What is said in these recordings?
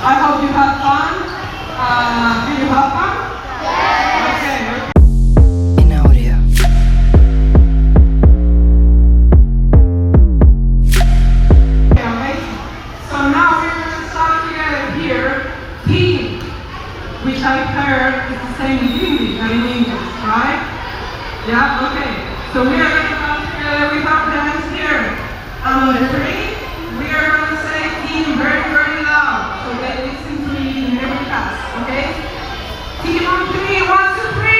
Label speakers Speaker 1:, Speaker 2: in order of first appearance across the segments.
Speaker 1: I hope you had fun. Did you have fun? Okay.
Speaker 2: In audio.
Speaker 1: Amazing. So now we're going to start together here. Team, which I heard is the same in English and in English, right? Yeah, okay. So we are going to come together with our hands here. On the three, we are going to say team very, very loud. So they listen to me in every class, okay? Team on three, 1, 2, 3.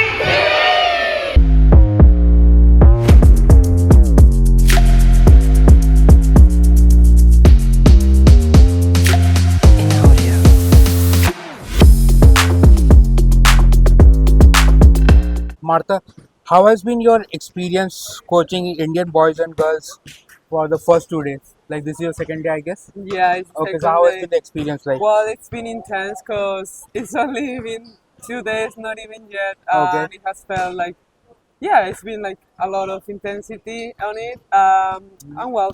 Speaker 2: In audio.
Speaker 3: Martha, how has been your experience coaching Indian boys and girls for the first 2 days? Like this is your second day, I guess.
Speaker 4: Yeah, it's
Speaker 3: Okay, so
Speaker 4: second
Speaker 3: how has
Speaker 4: day.
Speaker 3: been the experience like?
Speaker 4: Well, it's been intense because it's only been 2 days, not even yet,
Speaker 3: Okay.
Speaker 4: and it has felt like, yeah, it's been like a lot of intensity on it. And well,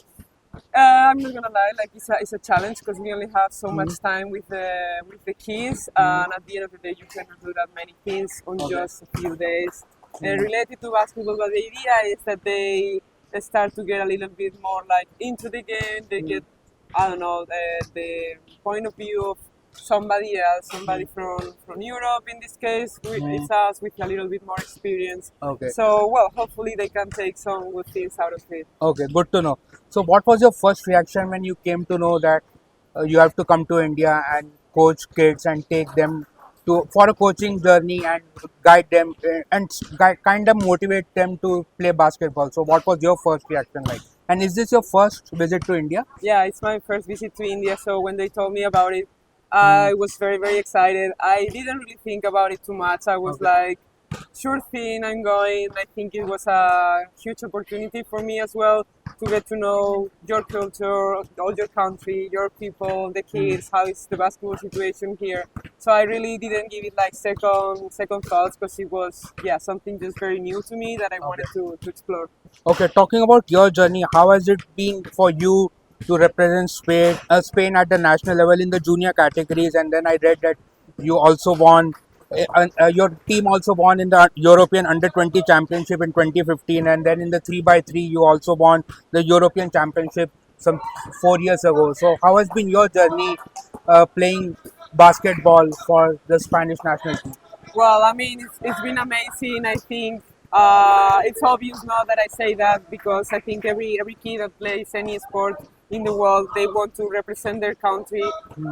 Speaker 4: I'm not gonna lie, like it's a challenge because we only have so much time with the kids, and at the end of the day, you cannot do that many things on just a few days. Related to basketball, but the idea is that they start to get a little bit more like into the game. They get, I don't know, the point of view of somebody else, somebody from Europe in this case. It's us with a little bit more experience.
Speaker 3: Okay.
Speaker 4: So, well, hopefully they can take some good things out of it.
Speaker 3: Okay, good to know. So, what was your first reaction when you came to know that you have to come to India and coach kids and take them to for a coaching journey and guide them and kind of motivate them to play basketball? So, what was your first reaction like? And is this your first visit to India?
Speaker 4: Yeah, it's my first visit to India, so when they told me about it, I was very, very excited. I didn't really think about it too much. I was like, sure thing, I'm going. I think it was a huge opportunity for me as well to get to know your culture, all your country, your people, the kids, how is the basketball situation here. So I really didn't give it like second thoughts because it was something just very new to me that I wanted to explore.
Speaker 3: Okay, talking about your journey, how has it been for you to represent Spain at the national level in the junior categories? And then I read that you also won, your team also won in the European Under 20 Championship in 2015, and then in the 3x3 you also won the European Championship some 4 years ago. So, how has been your journey playing basketball for the Spanish national team?
Speaker 4: Well, I mean, it's been amazing. I think it's obvious now that I say that because I think every kid that plays any sport in the world, they want to represent their country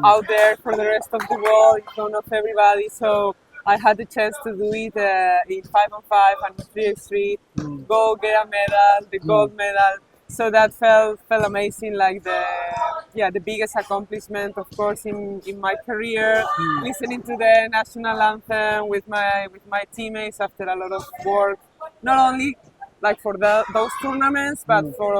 Speaker 4: out there for the rest of the world in front of everybody. So I had the chance to do it in 5-on-5 and 3x3, go get a medal, the gold medal. So that felt amazing, like the biggest accomplishment, of course, in my career. Listening to the national anthem with my teammates after a lot of work, not only like for those tournaments, but for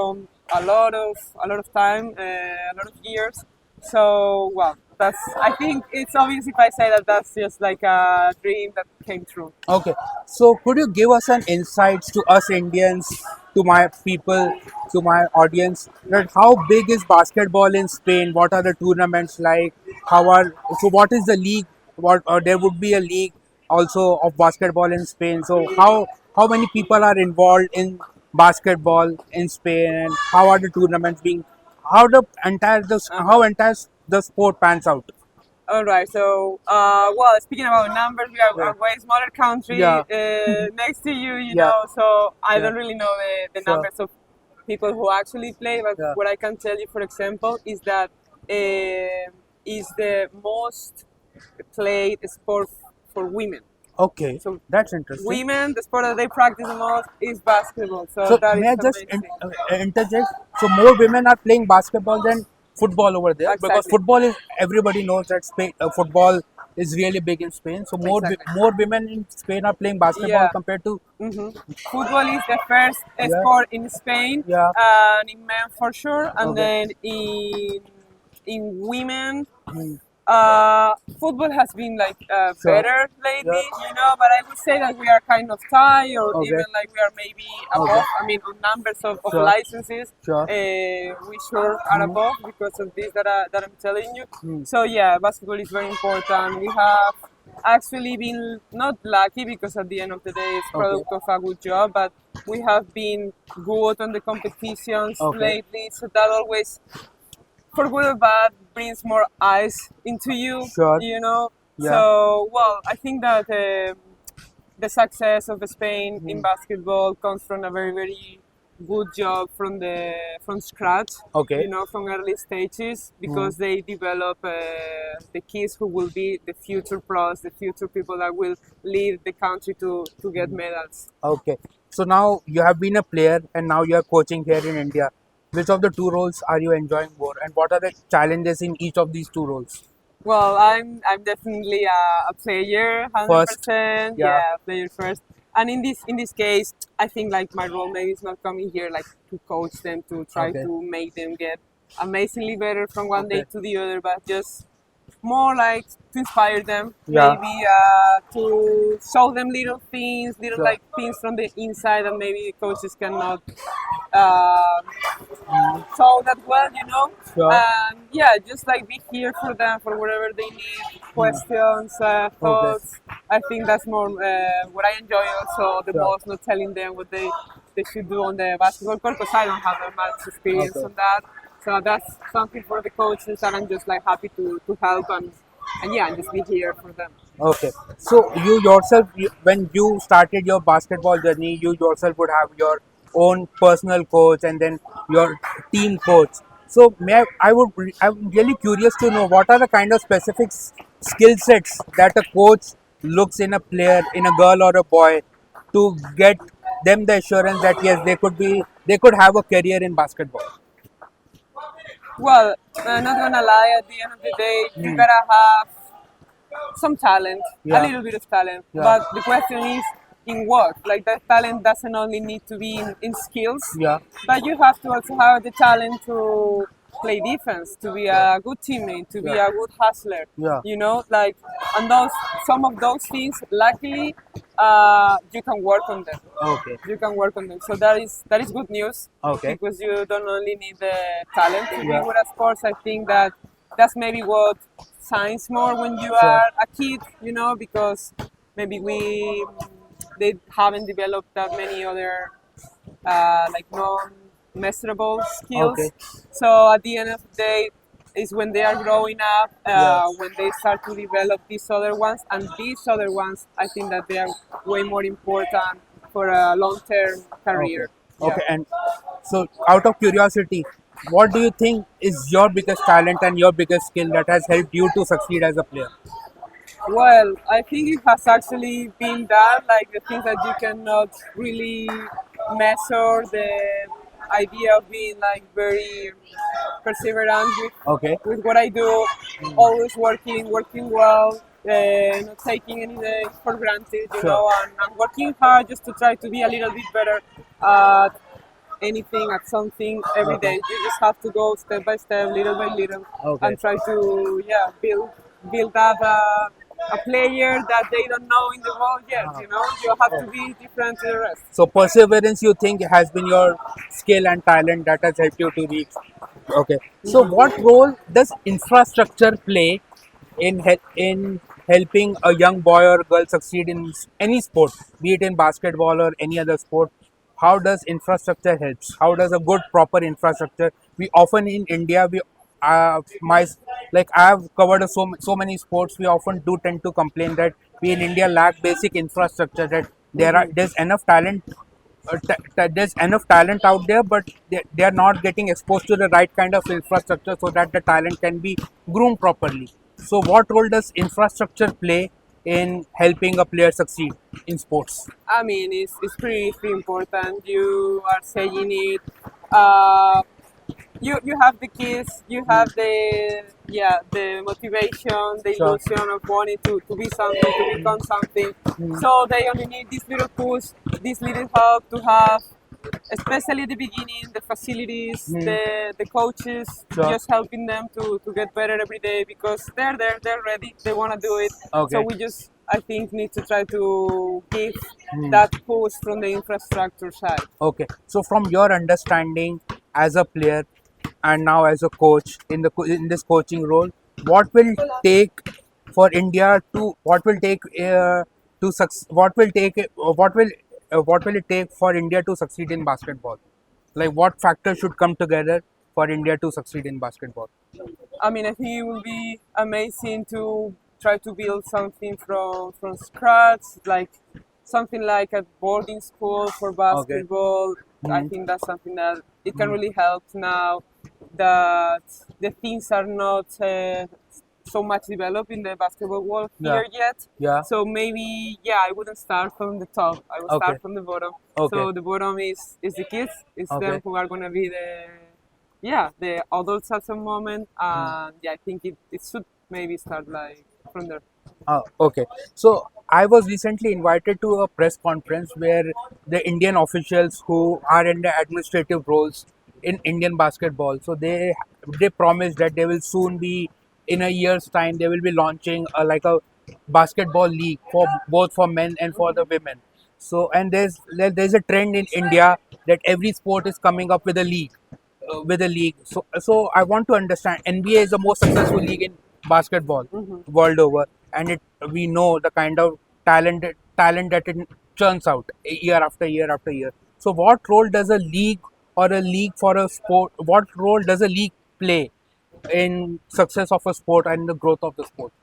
Speaker 4: a lot of time, a lot of years. So well, I think it's obvious if I say that that's just like a dream that came true.
Speaker 3: Okay, so could you give us an insights to us Indians, to my people, to my audience, that how big is basketball in Spain? What are the tournaments like? What is the league? What there would be a league also of basketball in Spain. So how many people are involved in basketball in Spain, and how are the tournaments being? How entire the sport pans out?
Speaker 4: All right. So, well, speaking about numbers, we are a way smaller country
Speaker 3: Yeah.
Speaker 4: next to you, you
Speaker 3: Yeah.
Speaker 4: know. So I
Speaker 3: Yeah.
Speaker 4: don't really know the
Speaker 3: Sure.
Speaker 4: numbers of people who actually play. But
Speaker 3: Yeah.
Speaker 4: what I can tell you, for example, is that is the most played sport for women.
Speaker 3: Okay,
Speaker 4: So
Speaker 3: that's interesting.
Speaker 4: women, the sport that they practice the most is basketball. So
Speaker 3: So
Speaker 4: that
Speaker 3: may
Speaker 4: is
Speaker 3: I just
Speaker 4: amazing.
Speaker 3: interject? So more women are playing basketball than football over there, because
Speaker 4: Exactly.
Speaker 3: football is, everybody knows that Spain, football is really big in Spain. So
Speaker 4: Exactly.
Speaker 3: more women in Spain are playing basketball
Speaker 4: Yeah.
Speaker 3: compared to
Speaker 4: Football is the first
Speaker 3: yeah
Speaker 4: sport in Spain,
Speaker 3: yeah
Speaker 4: and in men for sure, and
Speaker 3: okay
Speaker 4: then in women, Football has been like
Speaker 3: Sure.
Speaker 4: better lately,
Speaker 3: Yeah.
Speaker 4: but I would say that we are kind of tied, or
Speaker 3: Okay.
Speaker 4: even like we are maybe above.
Speaker 3: Okay.
Speaker 4: I mean, on numbers of
Speaker 3: Sure.
Speaker 4: licenses,
Speaker 3: Sure.
Speaker 4: we sure are above because of this that I'm telling you. So yeah, basketball is very important. We have actually been not lucky because at the end of the day, it's product of a good job, but we have been good on the competitions
Speaker 3: Okay.
Speaker 4: lately. So that always, for good or bad, brings more eyes into you.
Speaker 3: Sure. Yeah.
Speaker 4: So well, I think that the success of Spain in basketball comes from a very good job from scratch.
Speaker 3: Okay.
Speaker 4: From early stages, because they develop the kids who will be the future pros, the future people that will lead the country to get medals.
Speaker 3: Okay. So now you have been a player and now you are coaching here in India. Which of the two roles are you enjoying more, and what are the challenges in each of these two roles?
Speaker 4: Well, I'm definitely a player, 100%.
Speaker 3: Yeah.
Speaker 4: Yeah, player first. And in this case, I think like my role maybe is not coming here like to coach them, to try
Speaker 3: Okay.
Speaker 4: to make them get amazingly better from one day
Speaker 3: Okay.
Speaker 4: to the other, but just more like to inspire them,
Speaker 3: Yeah.
Speaker 4: maybe to show them little things, little
Speaker 3: Sure.
Speaker 4: like things from the inside that maybe coaches cannot uh, show that well.
Speaker 3: Sure.
Speaker 4: And yeah, just like be here for them for whatever they need, questions, thoughts. I think that's more what I enjoy also the
Speaker 3: Sure.
Speaker 4: most, not telling them what they should do on the basketball court, because I don't have that much experience
Speaker 3: Okay.
Speaker 4: on that. So that's something for the coaches, and I'm just like happy to help and yeah, and just be here for them.
Speaker 3: Okay. So you yourself, when you started your basketball journey, you yourself would have your own personal coach and then your team coach. So I'm really curious to know what are the kind of specific skill sets that a coach looks in a player, in a girl or a boy, to get them the assurance that yes, they could have a career in basketball.
Speaker 4: Well, not gonna lie, at the end of the day, you gotta have some talent, a
Speaker 3: Yeah.
Speaker 4: little bit of talent.
Speaker 3: Yeah.
Speaker 4: But the question is, in what? Like that talent doesn't only need to be in skills,
Speaker 3: Yeah.
Speaker 4: but you have to also have the talent to play defense, to be a good teammate, to be
Speaker 3: Yeah.
Speaker 4: a good hustler.
Speaker 3: Yeah.
Speaker 4: Like, and some of those things, luckily, you can work on them.
Speaker 3: Okay.
Speaker 4: You can work on them. So that is good news.
Speaker 3: Okay.
Speaker 4: Because you don't only need the talent to
Speaker 3: Yeah.
Speaker 4: be good at sports. I think that's maybe what shines more when you
Speaker 3: Sure.
Speaker 4: are a kid. Because maybe they haven't developed that many other like non-measurable skills.
Speaker 3: Okay.
Speaker 4: So at the end of the day, is when they are growing up,
Speaker 3: Yes.
Speaker 4: when they start to develop these other ones, and these other ones, I think that they are way more important for a long-term career.
Speaker 3: Okay. Okay. And so, out of curiosity, what do you think is your biggest talent and your biggest skill that has helped you to succeed as a player?
Speaker 4: Well, I think it has actually been that, like the things that you cannot really measure, the idea of being like very perseverant
Speaker 3: Okay.
Speaker 4: with what I do, always working well, not taking any day for granted,
Speaker 3: Sure.
Speaker 4: and working hard just to try to be a little bit better at anything, at something every day. You just have to go step by step, little by little,
Speaker 3: Okay.
Speaker 4: and try to build up a player that they don't know in the world yet. You have to be different to the rest.
Speaker 3: So, perseverance, you think, has been your skill and talent that has helped you to reach. Okay. So, what role does infrastructure play in helping a young boy or girl succeed in any sport, be it in basketball or any other sport? How does infrastructure helps? How does a good proper infrastructure? We often in India we my like I have covered so many sports. We often do tend to complain that we in India lack basic infrastructure. That there's enough talent there's enough talent out there, but they are not getting exposed to the right kind of infrastructure so that the talent can be groomed properly. So, what role does infrastructure play in helping a player succeed in sports?
Speaker 4: I mean, it's pretty important. You are saying it. Uh, you have the kids, you have the motivation, the
Speaker 3: Sure.
Speaker 4: illusion of wanting to be something, to become something. So they only need this little push, this little help to have especially at the beginning, the facilities,
Speaker 3: Hmm.
Speaker 4: the coaches,
Speaker 3: Sure.
Speaker 4: just helping them to get better every day because they're there, they're ready, they want to do it. So
Speaker 3: Okay.
Speaker 4: we just, I think, need to try to give
Speaker 3: Hmm.
Speaker 4: that push from the infrastructure side.
Speaker 3: Okay. So from your understanding as a player and now as a coach in the in this coaching role, what will take for India to what will take to what will take what will it take for India to succeed in basketball? Like what factors should come together for India to succeed in basketball?
Speaker 4: I mean, I think it will be amazing to try to build something from scratch, like something like a boarding school for
Speaker 3: Okay.
Speaker 4: basketball. I
Speaker 3: Hmm.
Speaker 4: think that's something that it can really help now that the things are not so much developed in the basketball world
Speaker 3: Yeah.
Speaker 4: here yet.
Speaker 3: Yeah.
Speaker 4: So maybe, yeah, I wouldn't start from the top. I would
Speaker 3: Okay.
Speaker 4: start from the bottom.
Speaker 3: Okay.
Speaker 4: So the bottom is the kids. It's them
Speaker 3: Okay.
Speaker 4: who are going to be the adults at some moment, and yeah, I think it should maybe start like from there.
Speaker 3: Okay. So I was recently invited to a press conference where the Indian officials who are in the administrative roles in Indian basketball, so they promised that they will soon be in a year's time they will be launching like a basketball league for both for men and for the women. So and there's a trend in India that every sport is coming up with a league with a league. So I want to understand. NBA is the most successful league in basketball world over, and it we know the kind of talent that it churns out year after year after year. So what role does a league or a league for a sport? What role does a league play in success of a sport and the growth of the sport?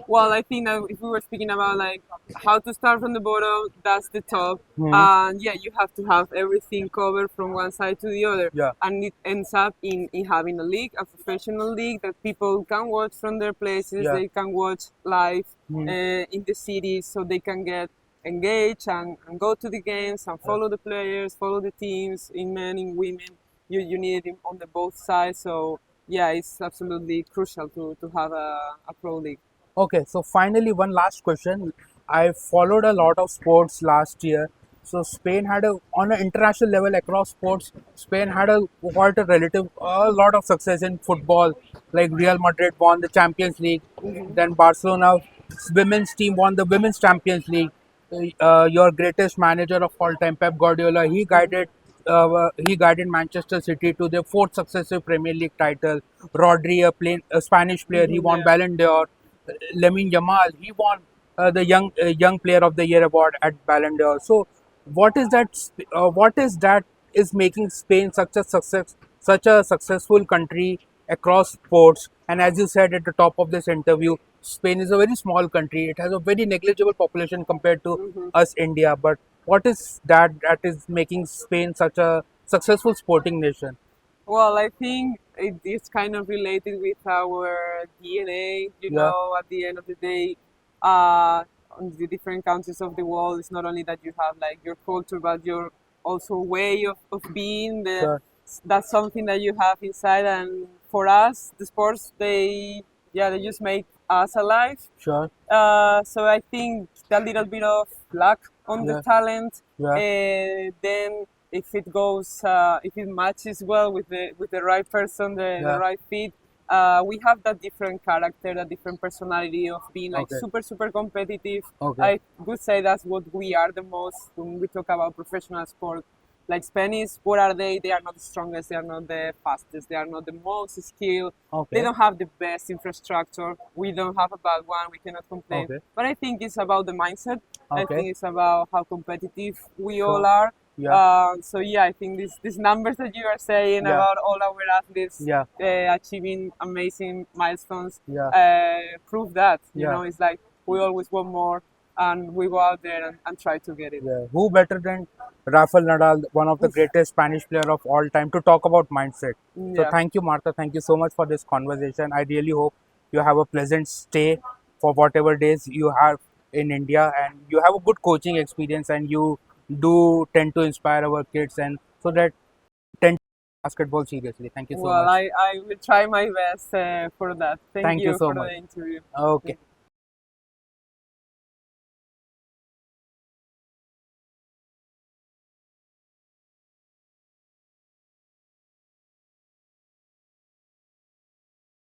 Speaker 4: Well, I think that if we were speaking about like how to start from the bottom, that's the top.
Speaker 3: Hmm.
Speaker 4: And yeah, you have to have everything covered from one side to the other.
Speaker 3: Yeah.
Speaker 4: And it ends up in having a league, a professional league that people can watch from their places.
Speaker 3: Yeah.
Speaker 4: They can watch live
Speaker 3: Hmm.
Speaker 4: in the cities so they can get engaged and go to the games and follow the players, follow the teams in men, in women. You need it on the both sides. So yeah, it's absolutely crucial to have a pro league.
Speaker 3: Okay, so finally, one last question. I followed a lot of sports last year. So Spain had on an international level across sports. Spain had quite a lot of success in football. Like Real Madrid won the Champions League, then Barcelona women's team won the Women's Champions League. Your greatest manager of all time, Pep Guardiola, he guided Manchester City to their fourth successive Premier League title. Rodri, a Spanish player, he won
Speaker 4: Yeah.
Speaker 3: Ballon d'Or. Lamine Yamal, he won the young player of the year award at Ballon d'Or. So, what is that? What is that is making Spain such a successful country across sports? And as you said at the top of this interview, Spain is a very small country. It has a very negligible population compared to us, India. But what is that is making Spain such a successful sporting nation?
Speaker 4: Well, I think it is kind of related with our DNA. You
Speaker 3: Yeah,
Speaker 4: know, at the end of the day, on the different countries of the world, it's not only that you have like your culture, but your also way of being.
Speaker 3: sure,
Speaker 4: That's something that you have inside, and for us, the sports they just make us alive.
Speaker 3: sure,
Speaker 4: So I think a little bit of luck on the
Speaker 3: yeah,
Speaker 4: talent,
Speaker 3: yeah,
Speaker 4: then if it goes, if it matches well with the right person, the
Speaker 3: yeah.
Speaker 4: right fit, we have that different character, that different personality of being like
Speaker 3: Okay,
Speaker 4: super competitive.
Speaker 3: okay,
Speaker 4: I would say that's what we are the most when we talk about professional sport. Like Spanish, what are they? They are not the strongest. They are not the fastest. They are not the most skilled. They
Speaker 3: okay,
Speaker 4: don't have the best infrastructure. We don't have a bad one. We cannot complain.
Speaker 3: okay,
Speaker 4: But I think it's about the mindset. I
Speaker 3: okay.
Speaker 4: think it's about how competitive we all
Speaker 3: Sure.
Speaker 4: are.
Speaker 3: Yeah,
Speaker 4: So yeah, I think these numbers that you are saying
Speaker 3: yeah,
Speaker 4: about all our athletes
Speaker 3: yeah,
Speaker 4: achieving amazing milestones
Speaker 3: yeah,
Speaker 4: prove that. You
Speaker 3: yeah,
Speaker 4: know, it's like we always want more, and we go out there and try to get it.
Speaker 3: yeah. Who better than Rafael Nadal, one of the greatest Spanish player of all time, to talk about mindset? So
Speaker 4: Yeah.
Speaker 3: thank you, Martha. Thank you so much for this conversation. I really hope you have a pleasant stay for whatever days you have in India, and you have a good coaching experience, and you do tend to inspire our kids, and so that tend to basketball seriously. Thank you so
Speaker 4: Well,
Speaker 3: much.
Speaker 4: I will try my best for that. Thank
Speaker 3: Thank you
Speaker 4: you
Speaker 3: so
Speaker 4: for the
Speaker 3: much.
Speaker 4: interview.
Speaker 3: Okay.